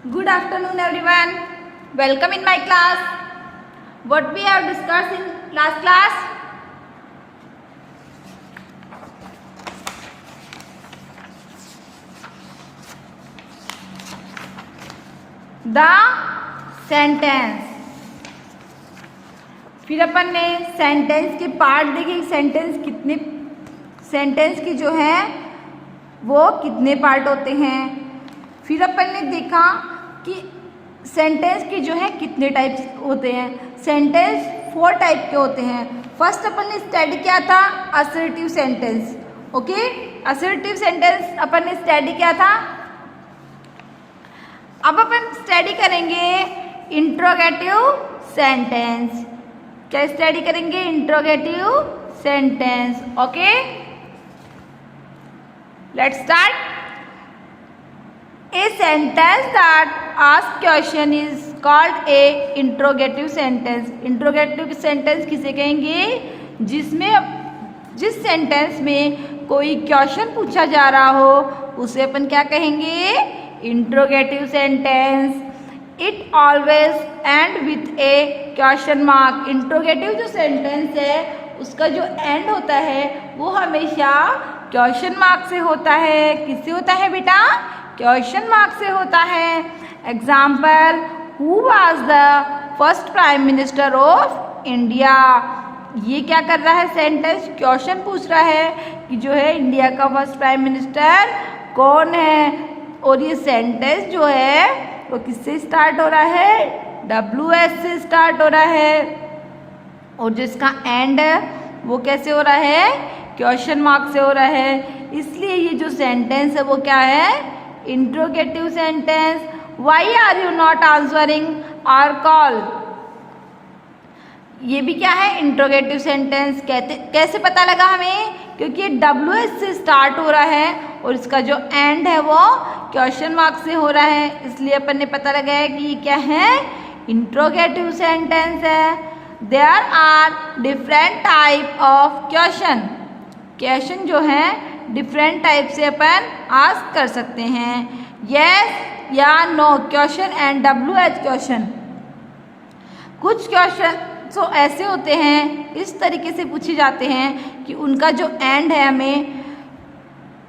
Good afternoon everyone. Welcome in my class. What we have discussed in last class? The sentence. फिर अपन ने sentence के part देखे। Sentence की जो है वो कितने पार्ट होते हैं। फिर अपन ने देखा कि सेंटेंस की जो है कितने टाइप्स होते हैं। सेंटेंस 4 टाइप के होते हैं। फर्स्ट अपन ने स्टडी किया था assertive sentence. Okay, assertive sentence अपन ने स्टडी किया था। अब अपन स्टडी करेंगे इंट्रोगेटिव सेंटेंस। क्या स्टडी करेंगे? Interrogative sentence. Okay, let's start. A sentence that asks question is called a interrogative sentence. Interrogative sentence किसे कहेंगे? जिस सेंटेंस में कोई क्वेश्चन पूछा जा रहा हो उसे अपन क्या कहेंगे? Interrogative sentence. It always and with A question mark. Interrogative जो सेंटेंस है उसका जो एंड होता है वो हमेशा क्वेश्चन मार्क से होता है। किससे होता है बेटा? क्वेश्चन मार्क से होता है। Example, who was the first prime minister of India. ये क्या कर रहा है? सेंटेंस क्वेश्चन पूछ रहा है कि जो है इंडिया का फर्स्ट प्राइम मिनिस्टर कौन है। और ये सेंटेंस जो है वो किससे स्टार्ट हो रहा है? WH से स्टार्ट हो रहा है। और जिसका एंड है वो कैसे हो रहा है? क्वेश्चन मार्क से हो रहा है। इसलिए ये जो सेंटेंस है वो क्या है? Interrogative sentence. Why are you not answering our call. ये भी क्या है? Interrogative sentence. कैसे पता लगा हमें? क्योंकि ये WH से स्टार्ट हो रहा है और इसका जो एंड है वो क्वेश्चन मार्क से हो रहा है। इसलिए अपन ने पता लगाया कि ये क्या है? इंट्रोगेटिव सेंटेंस है। There are different type of question. Question जो है डिफरेंट टाइप से अपन आस्क कर सकते हैं। यस या no question and WH question. कुछ क्वेश्चन तो ऐसे होते हैं, इस तरीके से पूछे जाते हैं कि उनका जो एंड है हमें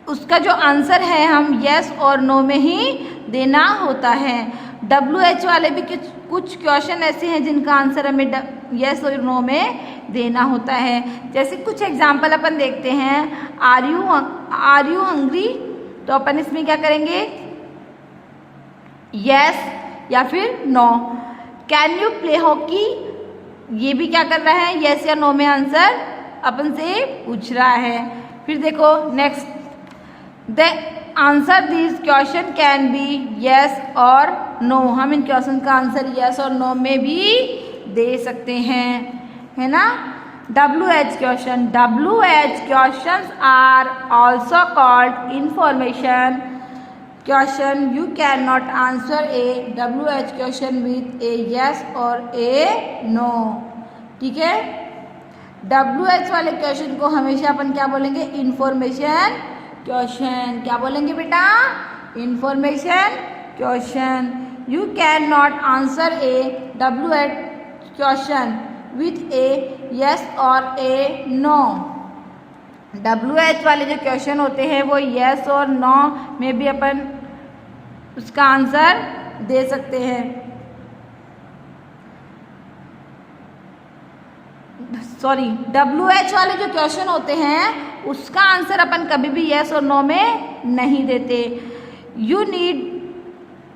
उसका जो आंसर है हम यस और नो में ही देना होता है। WH वाले भी कुछ क्वेश्चन ऐसे हैं जिनका आंसर हमें यस और नो में देना होता है। जैसे कुछ एग्जाम्पल अपन देखते हैं। आर यू हंग्री, तो अपन इसमें क्या करेंगे? यस या फिर no. Can you play hockey, ये भी क्या कर रहा है? यस या नो में आंसर अपन से पूछ रहा है। फिर देखो next, the answer this question can be yes और नो। हम इन क्वेश्चन का आंसर यस और नो में भी दे सकते हैं, है ना। WH question. WH questions are also called information question. You can not answer a WH question with a yes और ए नो। ठीक है, WH वाले क्वेश्चन को हमेशा अपन क्या बोलेंगे? Information question. क्या बोलेंगे बेटा? Information question. You can not answer a WH question with a yes और ए नो। WH वाले जो क्वेश्चन होते हैं वो यस और नो में भी अपन उसका आंसर दे सकते हैं। सॉरी, WH वाले जो क्वेश्चन होते हैं उसका आंसर अपन कभी भी यस और नो में नहीं देते। You need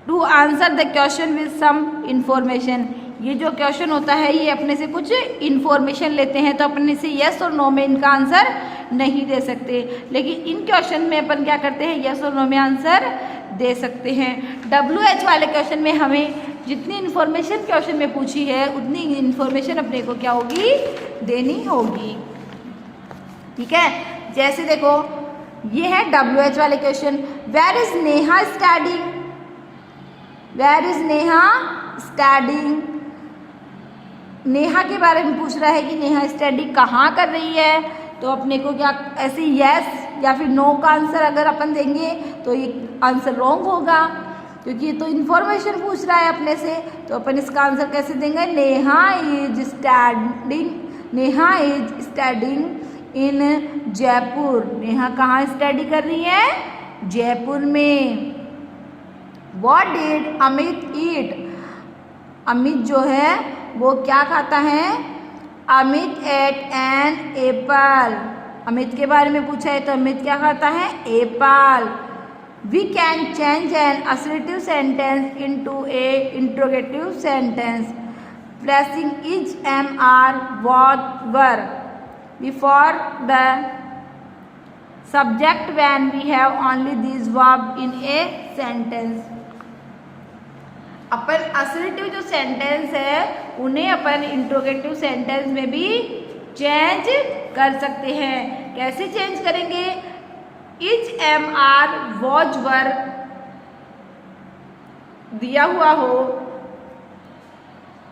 to answer the question with some information. ये जो क्वेश्चन होता है ये अपने से कुछ इंफॉर्मेशन लेते हैं, तो अपने से यस और नो में इनका आंसर नहीं दे सकते। लेकिन इन क्वेश्चन में अपन क्या करते हैं? यस और नो में आंसर दे सकते हैं। WH वाले क्वेश्चन में हमें जितनी इन्फॉर्मेशन क्वेश्चन में पूछी है उतनी इन्फॉर्मेशन अपने को क्या होगी? देनी होगी। ठीक है, जैसे देखो ये है WH वाले question. Where is Neha studying. Where is Neha studying. Neha के बारे में पूछ रहा है कि नेहा स्टडी कहाँ कर रही है। तो अपने को क्या ऐसे यस या फिर नो का आंसर अगर अपन देंगे तो ये आंसर रॉन्ग होगा। क्योंकि ये तो इन्फॉर्मेशन पूछ रहा है अपने से, तो अपन इसका आंसर कैसे देंगे? Neha is studying in Jaipur. Neha कहाँ स्टडी कर रही है? जयपुर में। What did अमित ईट? अमित जो है वो क्या खाता है? Amit ate an apple. Amit के बारे में पूछा है तो अमित क्या खाता है? Apple. We can change an assertive sentence into a interrogative sentence, placing each were before the subject when we have only these verb in a sentence. Upon assertive जो सेंटेंस है उन्हें अपन इंट्रोगेटिव सेंटेंस में भी change कर सकते हैं। कैसे change करेंगे? Is am are was were दिया हुआ हो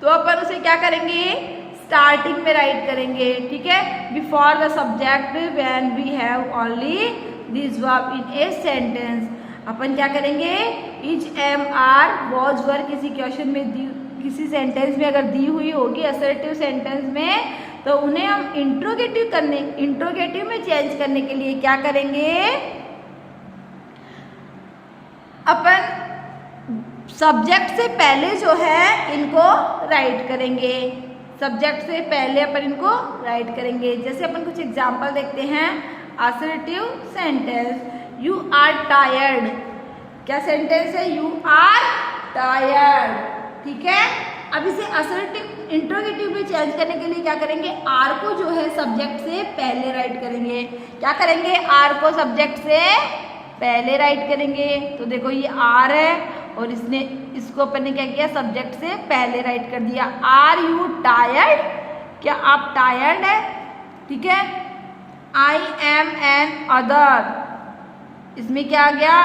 तो अपन उसे क्या करेंगे? स्टार्टिंग में राइट करेंगे, ठीक है। Before the subject when we have only this verb in a sentence. अपन क्या करेंगे? Is am are was were किसी क्वेश्चन में किसी सेंटेंस में अगर दी हुई होगी असर्टिव सेंटेंस में, तो उन्हें हम इंट्रोगेटिव में चेंज करने के लिए क्या करेंगे? अपन सब्जेक्ट से पहले जो है इनको राइट करेंगे। सब्जेक्ट से पहले अपन इनको राइट करेंगे। जैसे अपन कुछ एग्जाम्पल देखते हैं। Assertive sentence, you are tired. क्या सेंटेंस है? यू आर टायर्ड, ठीक है। अब इसे असर्टिव इंट्रोगेटिव में चेंज करने के लिए क्या करेंगे? आर को जो है सब्जेक्ट से पहले राइट करेंगे। क्या करेंगे? आर को सब्जेक्ट से पहले राइट करेंगे। तो देखो ये आर है और इसको अपन ने क्या किया? सब्जेक्ट से पहले राइट कर दिया। Are you tired? क्या आप टायर्ड है? ठीक है। आई एम एन अदर, इसमें क्या आ गया?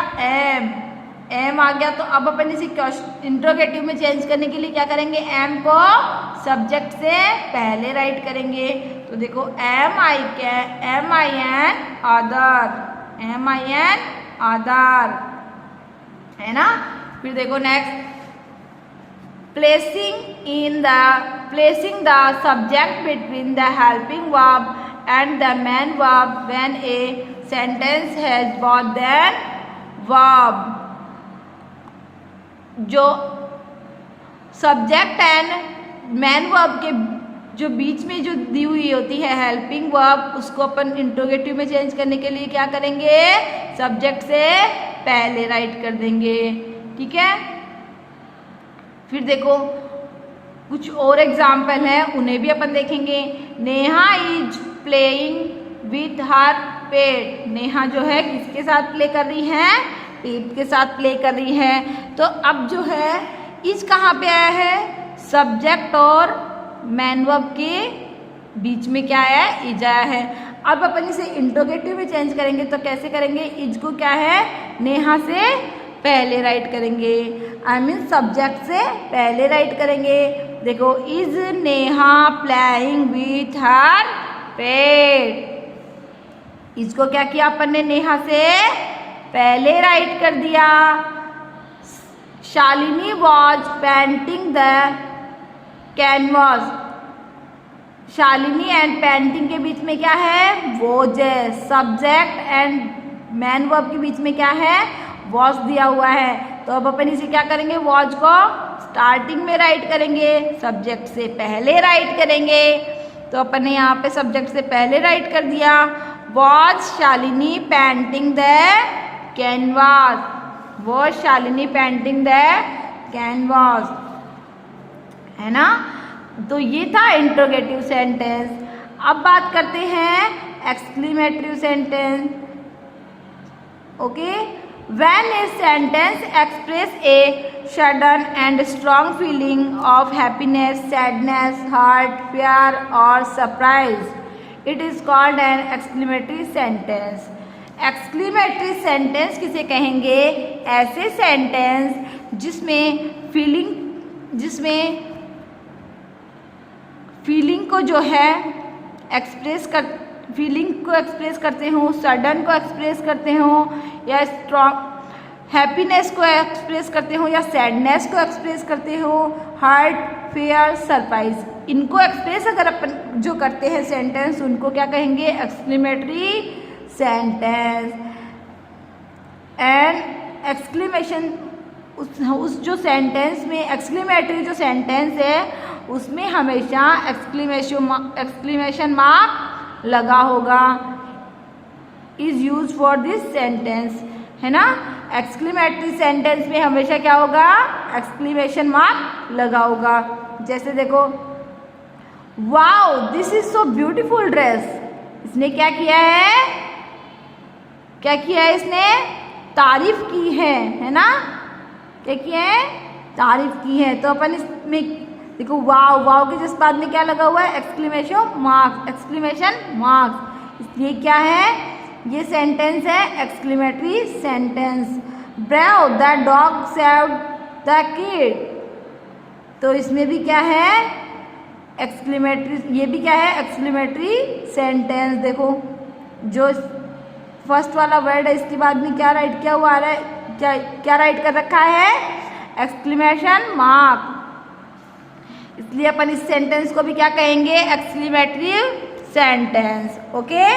एम आ गया। तो अब अपन इसे इंट्रोगेटिव में चेंज करने के लिए क्या करेंगे? एम को सब्जेक्ट से पहले राइट करेंगे। तो देखो am I an other, am I an other, है ना। फिर देखो next, placing the subject between the helping verb and the main verb when a sentence has both then verb. जो सब्जेक्ट एंड मेन वर्ब के जो बीच में जो दी हुई होती है हेल्पिंग वर्ब, उसको अपन इंट्रोगेटिव में चेंज करने के लिए क्या करेंगे? सब्जेक्ट से पहले राइट कर देंगे, ठीक है। फिर देखो कुछ और एग्जाम्पल है, उन्हें भी अपन देखेंगे। Neha is playing with her pet. Neha जो है किसके साथ प्ले कर रही है? पेट के साथ प्ले कर रही है। तो अब जो है इज कहाँ पे आया है? सब्जेक्ट और मेन वर्ब के बीच में क्या है? इज आया है। अब अपन इसे इंट्रोगेटिव में चेंज करेंगे तो कैसे करेंगे? इज को क्या है? नेहा से पहले राइट करेंगे। आई मीन सब्जेक्ट से पहले राइट करेंगे। देखो is Neha playing with her pet. इसको क्या किया अपन ने? नेहा से पहले राइट कर दिया। Shalini was painting the canvas. Shalini and painting के बीच में क्या है? वॉज है। सब्जेक्ट एंड मेन वर्ब के बीच में क्या है? वॉज दिया हुआ है। तो अब अपन इसे क्या करेंगे? वॉज को स्टार्टिंग में राइट करेंगे, सब्जेक्ट से पहले राइट करेंगे। तो अपन ने यहाँ पे सब्जेक्ट से पहले राइट कर दिया। Was Shalini painting the canvas. Was Shalini painting the canvas, है ना। तो ये था इंट्रोगेटिव सेंटेंस। अब बात करते हैं exclamatory sentence. Okay, when a sentence express A sudden and strong feeling of happiness, sadness, hurt, fear or surprise, it is called an exclamatory sentence. exclamatory sentence किसे कहेंगे? ऐसे सेंटेंस जिसमें फीलिंग को जो है फीलिंग को एक्सप्रेस करते हो, सडन को एक्सप्रेस करते हो, या स्ट्रॉन्ग हैप्पीनेस को एक्सप्रेस करते हो या सैडनेस को एक्सप्रेस करते हो, हर्ट, फेयर, सरप्राइज, इनको एक्सप्रेस अगर अपन जो करते हैं सेंटेंस उनको क्या कहेंगे, एक्सक्लेमेटरी सेंटेंस। एंड एक्सक्लेमेशन उस जो सेंटेंस में एक्सक्लेमेटरी जो सेंटेंस है उसमें हमेशा एक्सक्लेमेशन मार्क लगा होगा, is use for this sentence, है ना। एक्सक्लेमेटरी सेंटेंस में हमेशा क्या होगा, एक्सक्लेमेशन मार्क लगा होगा। जैसे देखो, wow this is so beautiful dress, इसने क्या किया है, क्या किया है, इसने तारीफ की है ना, क्या किया है, तारीफ की है। तो अपन इसमें देखो वाओ, वाओ के जिस बाद में क्या लगा हुआ है, एक्सक्लेमेशन मार्क्स, एक्सक्लेमेशन मार्क्स, इसलिए क्या है, ये सेंटेंस है exclamatory sentence. ब्राव the dog saved the kid, तो इसमें भी क्या है, एक्सक्लेमेटरी, ये भी क्या है, एक्सक्लेमेटरी सेंटेंस। देखो जो फर्स्ट वाला वर्ड है इसके बाद में क्या राइट किया हुआ है, क्या राइट कर रखा है, एक्सक्लेमेशन मार्क, इसलिए अपन इस सेंटेंस को भी क्या कहेंगे, एक्सक्लेमेटरी सेंटेंस। ओके,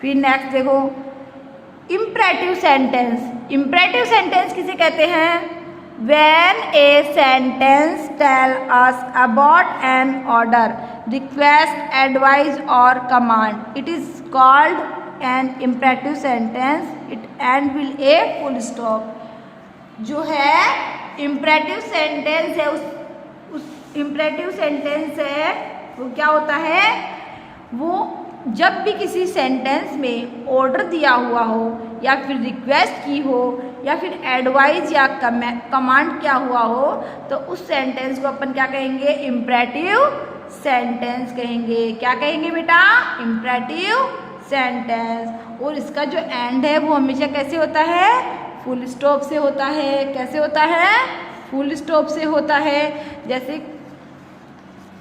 फिर नेक्स्ट देखो, इम्परेटिव सेंटेंस। इम्परेटिव सेंटेंस किसे कहते हैं, When a sentence tells us about an order, request, advice or command, it is called an imperative sentence. It end with a full stop. जो है imperative sentence है, उस imperative sentence है वो क्या होता है, वो जब भी किसी सेंटेंस में ऑर्डर दिया हुआ हो या फिर रिक्वेस्ट की हो या फिर एडवाइस या कमांड किया हुआ हो तो उस सेंटेंस को अपन क्या कहेंगे, इम्परेटिव सेंटेंस कहेंगे। क्या कहेंगे बेटा, इम्परेटिव सेंटेंस। और इसका जो एंड है वो हमेशा कैसे होता है, फुल स्टॉप से होता है। कैसे होता है, फुल स्टॉप से होता है। जैसे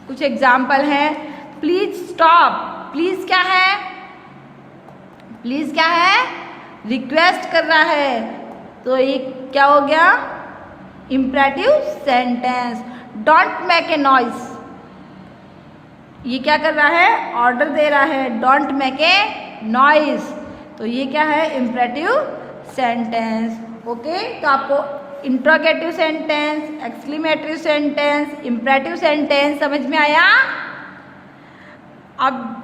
कुछ एग्जाम्पल है, प्लीज स्टॉप, प्लीज क्या है, प्लीज क्या है, रिक्वेस्ट कर रहा है, तो ये क्या हो गया, imperative sentence. Don't make a noise, ये क्या कर रहा है, ऑर्डर दे रहा है, डोंट मेक ए नॉइज, तो ये क्या है, इम्परेटिव सेंटेंस। ओके, तो आपको interrogative sentence, exclamatory sentence, imperative sentence समझ में आया। अब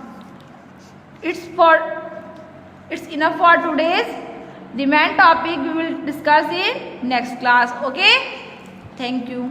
it's enough for today's demand topic. We will discuss in next class. Okay, thank you.